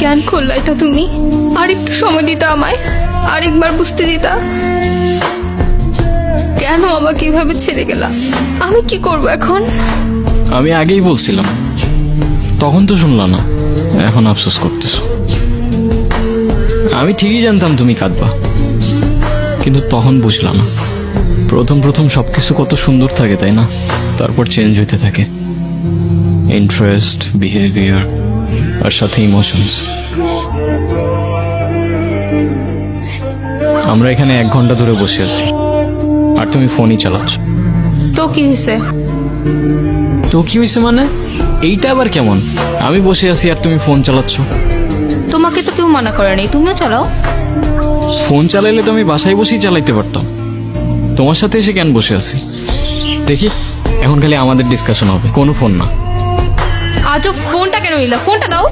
কেন করলা এটা তুমি? আর একটু সময় দিতা আমায়, আরেকবার বুঝতে দিতা। কেন আমাকে এভাবে ছেড়ে গেলা? আমি কি করব এখন? আমি আগেই বলছিলাম, তখন তো শুনলা না, এখন আফসোস করতেছো। আমি ঠিকই জানতাম তুমি কাঁদবা, কিন্তু তখন বুঝলাম না। প্রথম প্রথম সবকিছু কত সুন্দর থাকে, তাই না? তারপর চেঞ্জ হইতে থাকে, ইন্টারেস্ট, বিহেভিয়ার আর সাথে ইমোশনস। আমরা এখানে 1 ঘন্টা ধরে বসে আছি, আর তুমি ফোনই চালাচ্ছ। তো কি হয়েছে? তো কি হয়েছে মানে? এইটা আবার কেমন? আমি বসে আছি আর তুমি ফোন চালাচ্ছ। তোমাকে তো কেউ মানা করে নেই, তুমিও চালাও। ফোন চালাইলে তো আমি বাসায় বসেই চালাইতে পারতাম, তোমার সাথে এসে কেন বসে আছি? দেখি, এখন খালি আমাদের ডিসকাশন হবে, কোনো ফোন না। আজও ফোনটা কেন নিলা? ফোনটা দাও।